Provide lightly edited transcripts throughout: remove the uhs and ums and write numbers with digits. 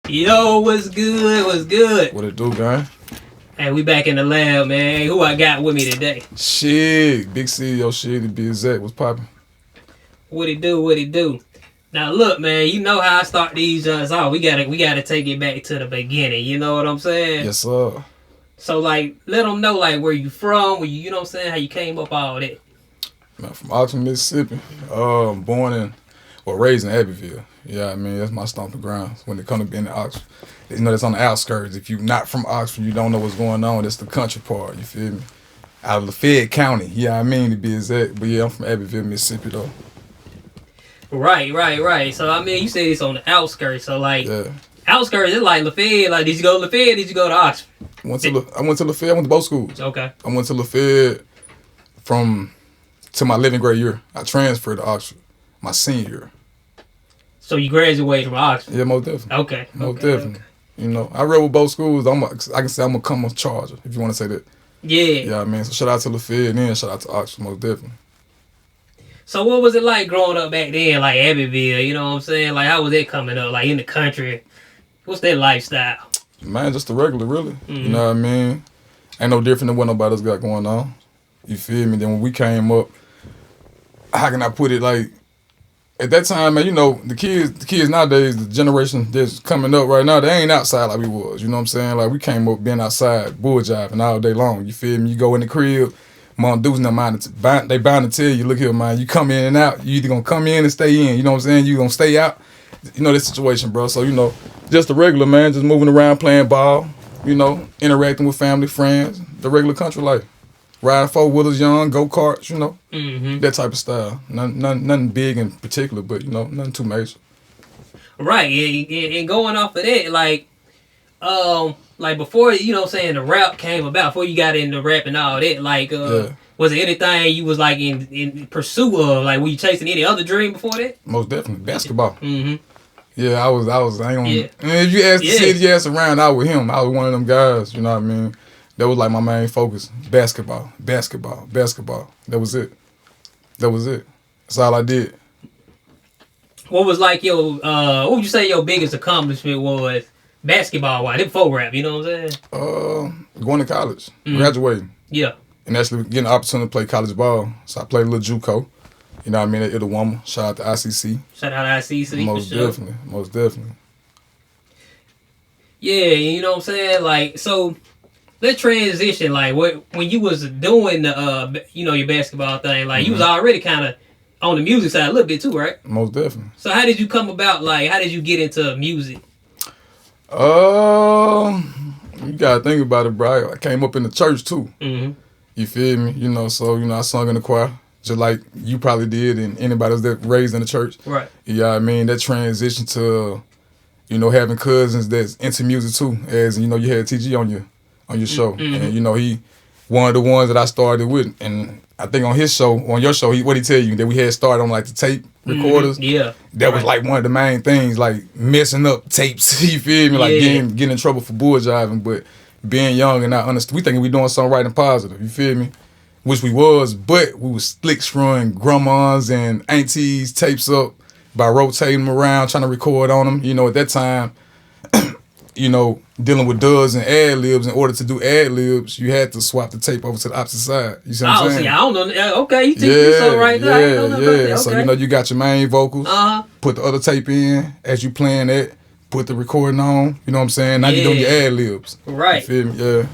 Yo, what's good? What's good? What it do, gang? Hey, we back in the lab, man. Who I got with me today? Shigg, big CEO Shigg to be exact. What's poppin'? What it do? What it do? Now look, man. You know how I start these off. We gotta take it back to the beginning. You know what I'm saying? Yes, sir. So like, let them know like where you from. Where you know what I'm saying? How you came up all that. Man, from Oxford, Mississippi. Raised in Abbeville. Yeah, I mean that's my stomping grounds when it comes to being in Oxford. You know, that's on the outskirts. If you're not from Oxford, you don't know what's going on. That's the country part. You feel me? Out of Lafayette County. Yeah, I mean to be exact. But yeah, I'm from Abbeville, Mississippi though. Right. So I mean, you said it's on the outskirts. So like, yeah. Outskirts, it's like Lafayette. Like, did you go to Lafayette? Did you go to Oxford? I went to Lafayette. I went to both schools. Okay. I went to Lafayette to my 11th grade year. I transferred to Oxford my senior year. So you graduated from Oxford? Yeah, most definitely. Okay. Most definitely. Okay. You know, I read with both schools. I can say I'm gonna come a charger if you want to say that. Yeah. Yeah, I mean, so shout out to Lafayette and then shout out to Oxford, most definitely. So what was it like growing up back then, like Abbeville? You know what I'm saying? Like, how was that coming up? Like in the country, what's that lifestyle? Man, just the regular, really. Mm-hmm. You know what I mean? Ain't no different than what nobody else got going on. You feel me? Then when we came up, how can I put it? Like at that time, man, you know, the kids nowadays, the generation that's coming up right now, they ain't outside like we was. You know what I'm saying? Like we came up being outside, bull jiving all day long. You feel me? You go in the crib, mom dudes no mind. They bound to tell you, look here, man, you come in and out. You either gonna come in and stay in. You know what I'm saying? You gonna stay out. You know this situation, bro. So you know, just the regular man, just moving around, playing ball. You know, interacting with family, friends, the regular country life. Riding four-wheelers, young, go-karts, you know, that type of style. Nothing big in particular, but, you know, nothing too major. Right, and going off of that, like before, you know what I'm saying, the rap came about, before you got into rap and all that, like, was there anything you was, like, in pursuit of? Like, were you chasing any other dream before that? Most definitely. Basketball. Mm-hmm. Yeah, I ain't gonna, if you ask the city, you ask around, I was him. I was one of them guys, you know what I mean? That was like my main focus. Basketball. That was it. That's all I did. What was like what would you say your biggest accomplishment was basketball-wise? Before rap, you know what I'm saying? Going to college, graduating. Yeah. And actually getting the opportunity to play college ball. So I played a little JUCO. You know what I mean? At Itawamba. Shout out to ICC. Shout out to ICC. Most definitely. Yeah, you know what I'm saying? Like, so that transition, like when you was doing the your basketball thing, like you was already kind of on the music side a little bit too, right? Most definitely. So how did you come about? Like, how did you get into music? You gotta think about it, bro. I came up in the church too. Mm-hmm. You feel me? You know, so I sung in the choir just like you probably did, and anybody else that raised in the church. Right. Yeah, I mean that transition to, having cousins that's into music too. As you had TG on your show, and he one of the ones that I started with, and I think on your show, what he tell you that we had started on like the tape recorders. Yeah, that was like one of the main things, like messing up tapes. You feel me? Like getting in trouble for bull jiving, but being young and not understand, we thinking we doing something right and positive. You feel me? Which we was, but we was slick screwing grandmas and aunties tapes up by rotating them around, trying to record on them. At that time. Dealing with dubs and ad libs. In order to do ad libs, you had to swap the tape over to the opposite side. You see what I'm saying? See, I don't know. Okay, you teach me something right there. Yeah. Okay. So you got your main vocals. Put the other tape in as you playing that. Put the recording on. You know what I'm saying? Now you're doing your ad libs. Right. You feel me? Yeah.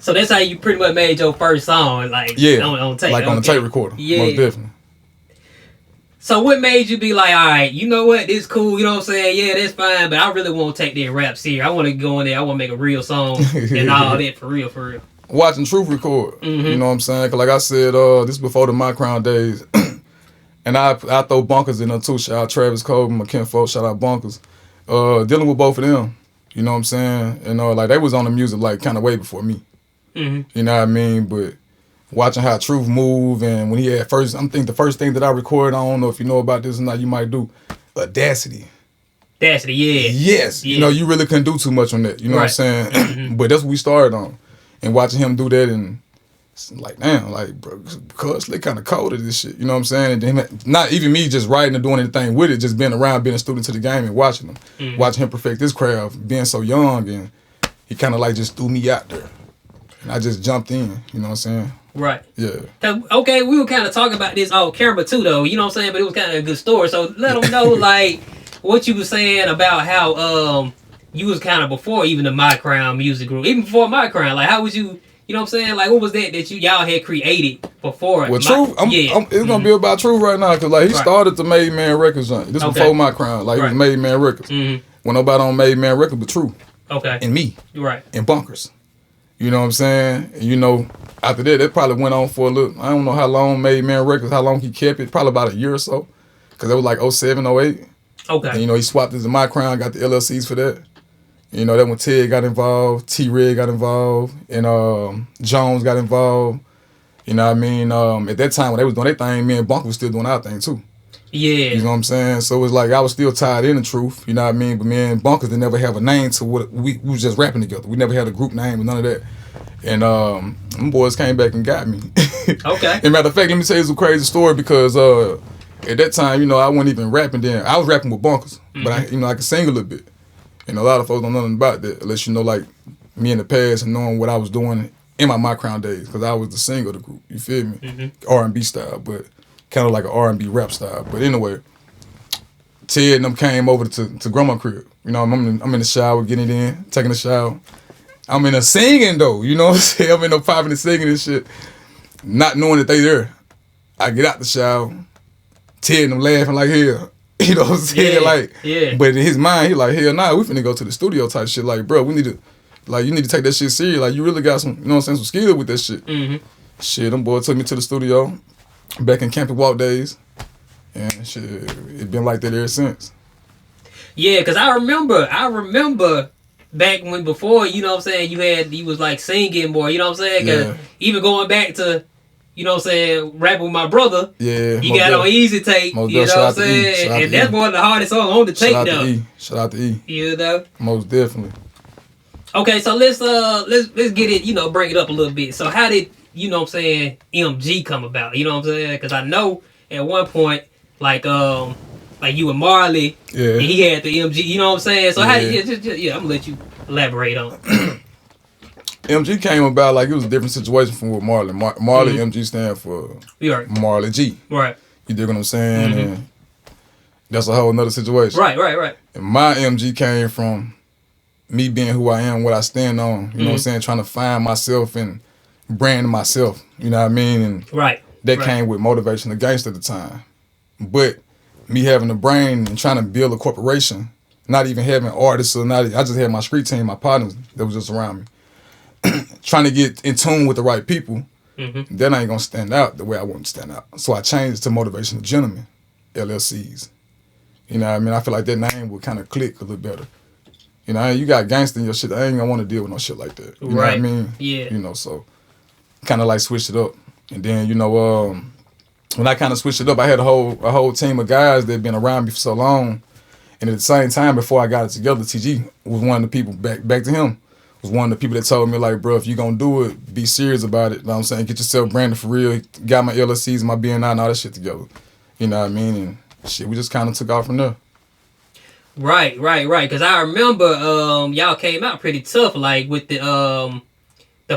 So that's how you pretty much made your first song, like on tape. Like on the tape recorder. Yeah. Most definitely. So what made you be like, all right, you know what, this cool, you know what I'm saying? Yeah, that's fine, but I really want to take that rap serious. I want to go in there, I want to make a real song and all that for real. Watching Truth record, you know what I'm saying? Because like I said, this before the My Crown days. And I throw Bunkers in there too. Shout out Travis Colvin, my kinfolk, shout out Bunkers. Dealing with both of them, you know what I'm saying? Like they was on the music like kind of way before me. You know what I mean? But watching how Truth move, and when he had first, the first thing that I recorded, I don't know if you know about this or not, you might do, Audacity. Audacity, yeah. Yes. Yeah. You really couldn't do too much on that. You know what I'm saying? But that's what we started on. And watching him do that and like, damn, like, bro, cuz they kind of cold at this shit. You know what I'm saying? And then, not even me just writing or doing anything with it, just being around, being a student to the game and watching him. Watching him perfect his craft, being so young. And he kind of like just threw me out there. And I just jumped in. You know what I'm saying? Right. Yeah. Okay, we were kind of talking about this off camera too, though. You know what I'm saying? But it was kind of a good story. So let them know, like, what you were saying about how you was kind of before even the My Crown music group, even before My Crown. Like, how was you? You know what I'm saying? Like, what was that y'all had created before? Well, Truth, it's gonna be about Truth right now, cause like he started the Made Man Records on. This before My Crown. Like, it was Made Man Records. When nobody on Made Man Records but Truth. Okay. And me. Right. And Bunkers. You know what I'm saying? And you know, after that, it probably went on for a little, I don't know how long Made Man Records, how long he kept it, probably about a year or so. Because it was like 07, 08. Okay. And you know, he swapped it to My Crown, got the LLCs for that. You know, that when Ted got involved, T-Red got involved, and Jones got involved. You know what I mean? At that time when they was doing their thing, me and Bunkers was still doing our thing too. Yeah. You know what I'm saying? So it was like I was still tied in the Truth, you know what I mean? But me and Bunkers didn't never have a name to what we was just rapping together. We never had a group name or none of that. And them boys came back and got me. Okay. And matter of fact, let me tell you some crazy story because at that time, you know, I wasn't even rapping then. I was rapping with Bunkers, but I could sing a little bit. And a lot of folks don't know nothing about that unless you know, like, me in the past and knowing what I was doing in my Crown days because I was the singer of the group, you feel me? R&B style, but kind of like an R&B rap style. But anyway, Ted and them came over to Grandma crib. You know, I'm in the shower, getting it in, taking a shower. I'm in there singing, though, you know what I'm saying? I'm in there popping and singing and shit, not knowing that they there. I get out the shower, Ted and them laughing like hell. You know what I'm saying? Yeah. But in his mind, he like, hell nah, we finna go to the studio type shit. Like, bro, we need to, like, you need to take that shit serious. Like, you really got some, you know what I'm saying, some skill with that shit. Shit, them boys took me to the studio back in Camping Walk days. And shit, it been like that ever since. Yeah, because I remember back when before, you know what I'm saying, you was like singing more, you know what I'm saying? Because even going back to, you know what I'm saying, rapping with my brother. Yeah. You got on Easy Tape. You know what I'm saying? And that's one of the hardest songs on the tape, though. Shout out to E. You know? Most definitely. Okay, so let's get it, you know, bring it up a little bit. So how did, you know what I'm saying, MG come about? You know what I'm saying? Because I know at one point, like you and Marley, and he had the MG, you know what I'm saying? So how did I'm gonna let you elaborate on it. MG came about like it was a different situation from with Marley. Marley MG stand for Marley G. Right. You dig what I'm saying? And that's a whole nother situation. Right. And my MG came from me being who I am, what I stand on. You know what I'm saying? Trying to find myself and brand myself. You know what I mean? And that came with Motivation Against at the time. But me having a brain and trying to build a corporation, not even having artists or I just had my street team, my partners that was just around me. Trying to get in tune with the right people, that ain't gonna stand out the way I want to stand out. So I changed it to Motivational Gentlemen, LLCs. You know what I mean? I feel like that name would kind of click a little better. You know, you got gangster in your shit. I ain't gonna want to deal with no shit like that. You know what I mean? Yeah. You know, so kind of like switched it up. And then, you know, when I kind of switched it up, I had a whole team of guys that had been around me for so long. And at the same time, before I got it together, TG was one of the people, back to him, was one of the people that told me, like, bro, if you gonna do it, be serious about it. You know what I'm saying? Get yourself branded for real. Got my LLCs, my BNI, and all that shit together. You know what I mean? And shit, we just kind of took off from there. Right. Because I remember y'all came out pretty tough, like with the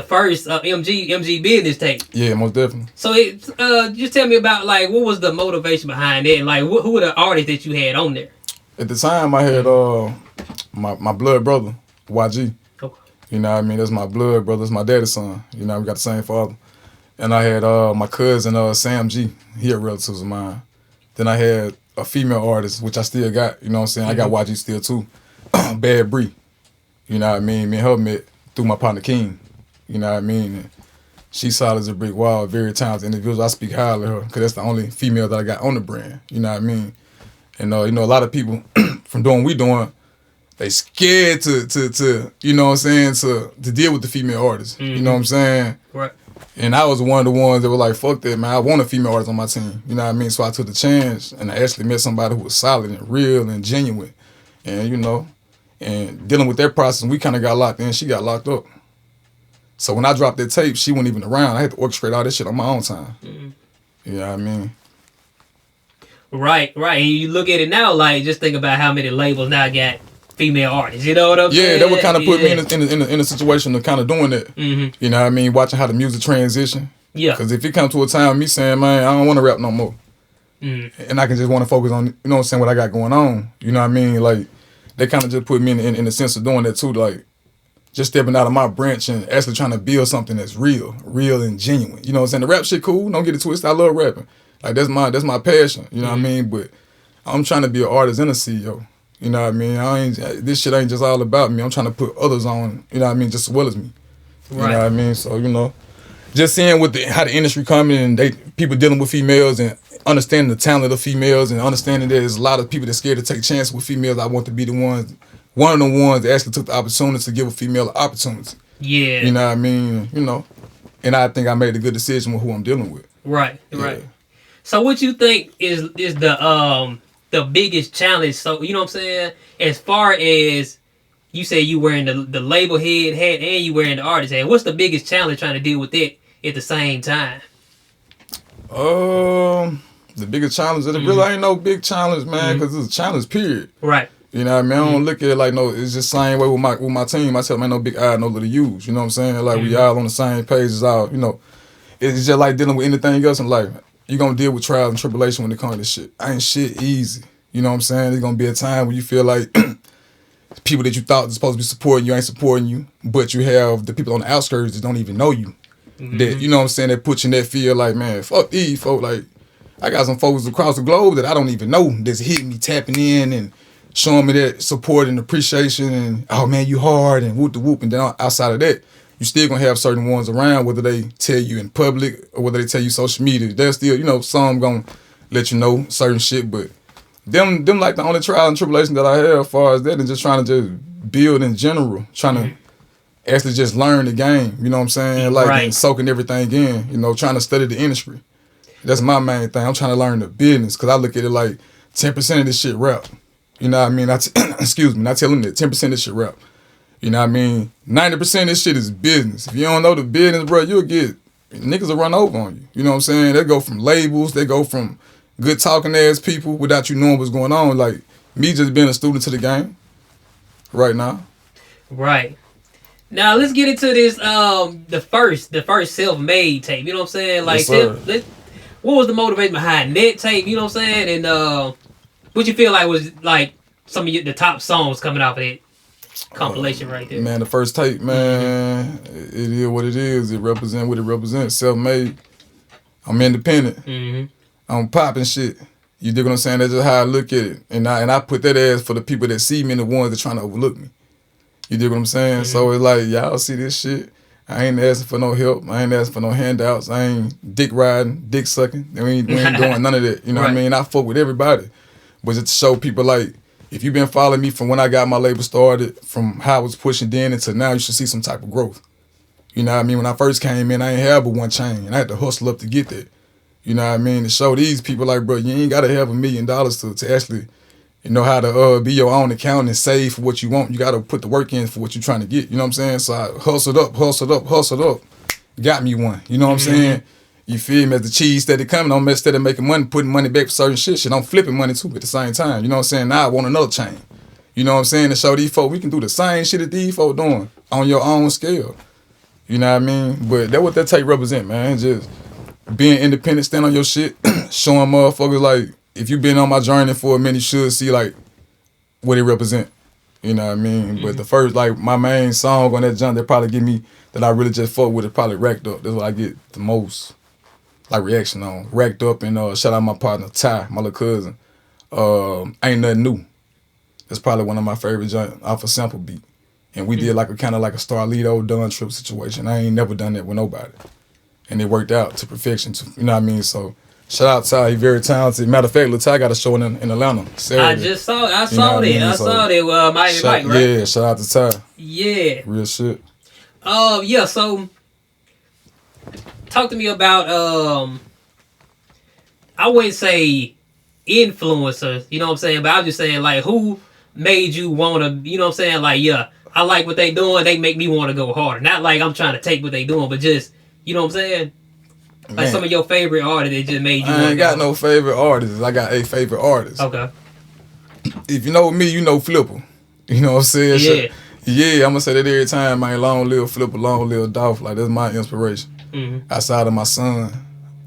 first MG business tape. Yeah, most definitely. So just tell me about, like, what was the motivation behind it, and like who were the artists that you had on there? At the time, I had my blood brother, YG. Okay. You know what I mean? That's my blood brother. That's my daddy's son. You know, we got the same father. And I had my cousin, Sam G. He a relative of mine. Then I had a female artist, which I still got. You know what I'm saying? I got YG still too. Bad Bree. You know what I mean? Me and her met through my partner King. You know what I mean? And she solid as a brick wall, very talented individual. I speak highly of her because that's the only female that I got on the brand. You know what I mean? And you know, a lot of people from doing what we doing, they scared to you know what I'm saying, to deal with the female artists. You know what I'm saying? Right. And I was one of the ones that were like, fuck that, man. I want a female artist on my team. You know what I mean? So I took the chance and I actually met somebody who was solid and real and genuine. And, you know, and dealing with that process, we kind of got locked in. She got locked up. So when I dropped that tape, she wasn't even around. I had to orchestrate all this shit on my own time. You know what I mean? Right. And you look at it now, like, just think about how many labels now got female artists. You know what I'm saying? Yeah, that would kind of put me in a situation of kind of doing that. You know what I mean? Watching how the music transition. Yeah. Because if it comes to a time me saying, man, I don't want to rap no more. And I can just want to focus on, you know what I'm saying, what I got going on. You know what I mean? Like, they kind of just put me in the sense of doing that too. Like, just stepping out of my branch and actually trying to build something that's real and genuine. You know what I'm saying? The rap shit cool. Don't get it twisted. I love rapping. Like, that's my passion. You know what I mean? But I'm trying to be an artist and a CEO. You know what I mean? This shit ain't just all about me. I'm trying to put others on, you know what I mean, just as well as me. You know what I mean? So, you know, just seeing how the industry coming and people dealing with females and understanding the talent of females and understanding that there's a lot of people that's scared to take chances with females. I want to be one of the ones that actually took the opportunity to give a female an opportunity. Yeah. You know what I mean? You know, and I think I made a good decision with who I'm dealing with. Right. So what you think is the biggest challenge? So, you know what I'm saying? As far as you say you wearing the label head hat and you wearing the artist hat, what's the biggest challenge trying to deal with that at the same time? The biggest challenge, it really ain't no big challenge, man, because it's a challenge, period. Right. You know what I mean? I don't look at it like, no, it's just the same way with my team. I tell them, ain't no big I, no little U's. You know what I'm saying? Like, we all on the same page as all, you know. It's just like dealing with anything else in life. You're going to deal with trials and tribulation when it comes to this shit. Ain't shit easy. You know what I'm saying? There's going to be a time where you feel like people that you thought was supposed to be supporting you ain't supporting you, but you have the people on the outskirts that don't even know you. That, you know what I'm saying, that put you in that feel like, man, fuck these folks. Like, I got some folks across the globe that I don't even know that's hitting me, tapping in and showing me that support and appreciation and, oh man, you hard and whoop the whoop. And then outside of that, you still gonna have certain ones around, whether they tell you in public or whether they tell you social media. They're still, you know, some gonna let you know certain shit, but them like the only trial and tribulation that I have as far as that, and just trying to just build in general, trying to actually just learn the game, you know what I'm saying? Like, and soaking everything in, you know, trying to study the industry. That's my main thing. I'm trying to learn the business, because I look at it like 10% of this shit rap. You know what I mean? Excuse me, I tell them that 10% of this shit rap. You know what I mean? 90% of this shit is business. If you don't know the business, bro, you'll get, niggas will run over on you. You know what I'm saying? They go from labels, they go from good talking ass people without you knowing what's going on. Like, me just being a student to the game right now. Right. Now let's get into this the first self-made tape. You know what I'm saying? Like, yes, what was the motivation behind that tape? You know what I'm saying? And what you feel like was like some of the top songs coming off of that compilation right there? Man, the first tape, man, it is what it is. It represents what it represents. Self-made. I'm independent. I'm popping shit. You dig what I'm saying? That's just how I look at it. And I put that as for the people that see me and the ones that trying to overlook me. You dig what I'm saying? So it's like, y'all see this shit. I ain't asking for no help. I ain't asking for no handouts. I ain't dick riding, dick sucking. We ain't doing none of that. You know what I mean? I fuck with everybody. But just to show people, like, if you've been following me from when I got my label started, from how I was pushing then until now, you should see some type of growth. You know what I mean? When I first came in, I ain't have but one chain, and I had to hustle up to get there. You know what I mean? To show these people, like, bro, you ain't got to have $1 million to actually, you know, how to be your own accountant and save for what you want. You got to put the work in for what you're trying to get. You know what I'm saying? So I hustled up. Got me one. You know what I'm saying? You feel me? As the cheese steady coming, I'm instead of making money, putting money back for certain shit, I'm flipping money too at the same time. You know what I'm saying? Now I want another chain. You know what I'm saying? To show these folks we can do the same shit that these folks doing on your own scale. You know what I mean? But that's what that tape represent, man. Just being independent, stand on your shit, showing motherfuckers, like, if you been on my journey for a minute, you should see, like, what it represent. You know what I mean? But the first, like, my main song on that jump that probably give me, that I really just fuck with, it probably Racked Up. That's what I get the most, like, reaction on. Racked Up, and shout out my partner, Ty, my little cousin. Ain't Nothing New. That's probably one of my favorite joints off a sample beat. And we did like a kind of like a Starlito Dunn Trip situation. I ain't never done that with nobody. And it worked out to perfection, you know what I mean? So, shout out to Ty, he very talented. Matter of fact, Lil Ty got a show in Atlanta Saturday. I saw that. Well, Mighty Mike, right? Yeah, shout out to Ty. Yeah. Real shit. Yeah, so talk to me about I wouldn't say influencers, you know what I'm saying? But I was just saying, like, who made you wanna, you know what I'm saying, like, yeah, I like what they doing. They make me want to go harder. Not like I'm trying to take what they doing, but just, you know what I'm saying? Like Man, some of your favorite artists that just made you. I ain't got no favorite artists. I got a favorite artist. Okay. If you know me, you know Flipper. You know what I'm saying? Yeah. Yeah, I'm gonna say that every time, man. Long live Flipper, long live Dolph. Like, that's my inspiration. Mm-hmm. Outside of my son,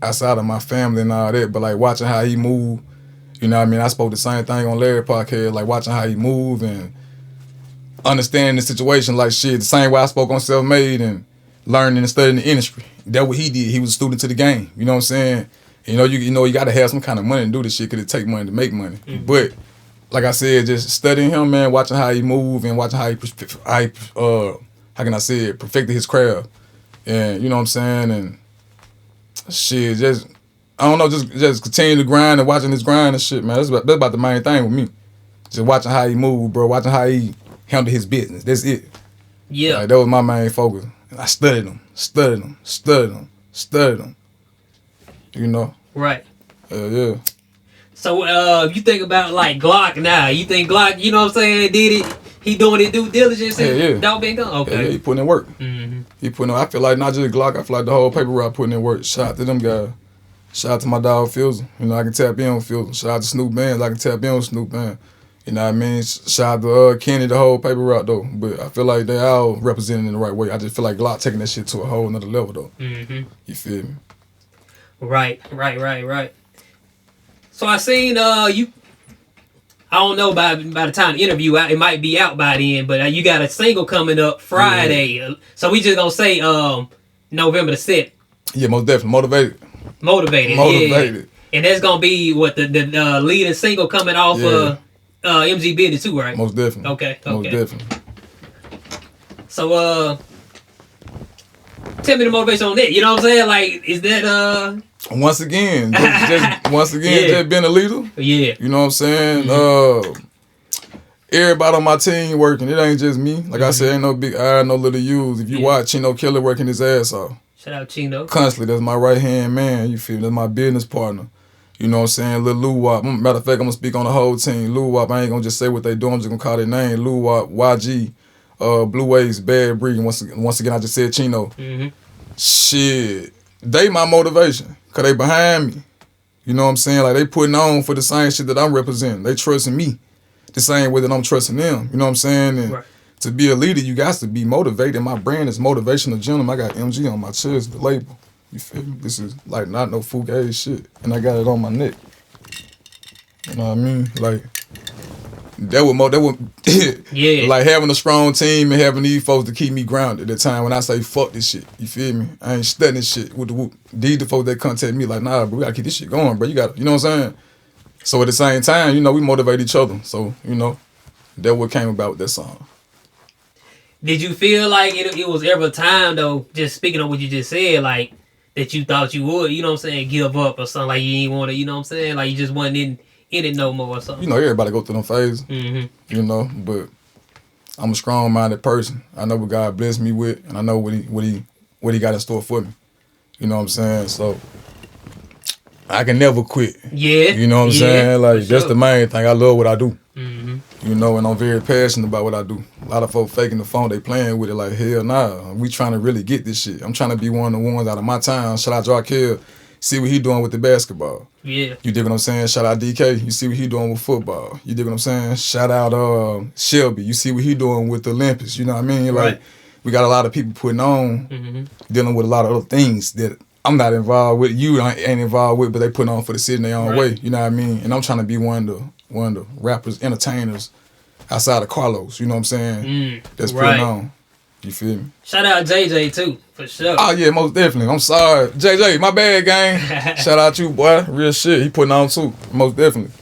outside of my family and all that, but like watching how he move, you know what I mean? I spoke the same thing on Larry podcast, like watching how he move and understanding the situation, like shit, the same way I spoke on Self-Made and learning and studying the industry. That's what he did. He was a student to the game. You know what I'm saying? You know, you gotta have some kind of money to do this shit because it take money to make money. Mm-hmm. But like I said, just studying him, man, watching how he move and watching how how can I say it, perfected his craft. And you know what I'm saying? And shit, just I don't know, just continue to grind and watching his grind and shit, man. That's about the main thing with me. Just watching how he move, bro. Watching how he handle his business. That's it. Yeah. Like, that was my main focus. And I studied him. You know? Right. Yeah. So, you think about, like, Glock now. You think Glock, you know what I'm saying, did it? He doing his due diligence and yeah. dog been gone? Okay. Yeah, he putting in work. Mm-hmm. He putting in, I feel like not just Glock, I feel like the whole paper route putting in work. Shout out to them guys. Shout out to my dog Fields. You know, I can tap in on Fields. Shout out to Snoop Bands. I can tap in on Snoop Band. You know what I mean? Shout out to Kenny, the whole paper route though. But I feel like they all represented in the right way. I just feel like Glock taking that shit to a whole another level though. Mm-hmm. You feel me? Right. So I seen you. I don't know by the time the interview out, it might be out by then. But you got a single coming up Friday. Yeah. So we just gonna say November the 7th. Yeah, most definitely motivated. Yeah. And that's gonna be what the leading single coming off MG Business too, right? Most definitely. Okay. Most definitely. So tell me the motivation on that. You know what I'm saying? Like, is that once again, just being a leader. Yeah. You know what I'm saying? Mm-hmm. Everybody on my team working. It ain't just me. Like I said, ain't no big I, no little U's. If you watch Chino Killer working his ass off. Shout out Chino. Constantly, that's my right hand man. You feel me? That's my business partner. You know what I'm saying? Lil Lou Wop. Matter of fact, I'm gonna speak on the whole team. Lou Wop, I ain't gonna just say what they do. I'm just gonna call their name. Lou Wop, YG, Blue Waves, Bad Breed. Once again, I just said Chino. Mm-hmm. Shit, they my motivation. Cause they behind me. You know what I'm saying? Like, they putting on for the same shit that I'm representing. They trusting me the same way that I'm trusting them. You know what I'm saying? And to be a leader, you got to be motivated. My brand is motivational gentleman. I got MG on my chest, the label. You feel me? This is like not no fugazi shit. And I got it on my neck. You know what I mean? Like, that would yeah. Like having a strong team and having these folks to keep me grounded at the time when I say fuck this shit. You feel me? I ain't studying shit with the folks that contact me like, nah, bro, we gotta keep this shit going, bro. You know what I'm saying? So at the same time, you know, we motivate each other. So, you know, that what came about with that song. Did you feel like it was ever a time though, just speaking of what you just said, like that you thought you would, you know what I'm saying, give up or something, like you ain't want to, you know what I'm saying, like you just wasn't in it no more or something? You know, everybody go through them phases, you know, but I'm a strong-minded person. I know what God blessed me with, and I know what he got in store for me. You know what I'm saying? So I can never quit. Yeah. You know what I'm saying? Like, that's the main thing. I love what I do. Mm-hmm. You know, and I'm very passionate about what I do. A lot of folks faking the phone, they playing with it like, hell nah. We trying to really get this shit. I'm trying to be one of the ones out of my town. Shout out Jarkel. See what he doing with the basketball. Yeah. You dig what I'm saying? Shout out DK. You see what he doing with football. You dig what I'm saying? Shout out Shelby. You see what he doing with the Olympics. You know what I mean? Like, we got a lot of people putting on, dealing with a lot of other things that I'm not involved with. You ain't involved with, but they putting on for the city in their own way. You know what I mean? And I'm trying to be one of the rappers, entertainers outside of Carlos. You know what I'm saying? That's putting on. You feel me? Shout out JJ too, for sure. Oh yeah, most definitely. I'm sorry. JJ, my bad, gang. Shout out you, boy. Real shit. He putting on too. Most definitely.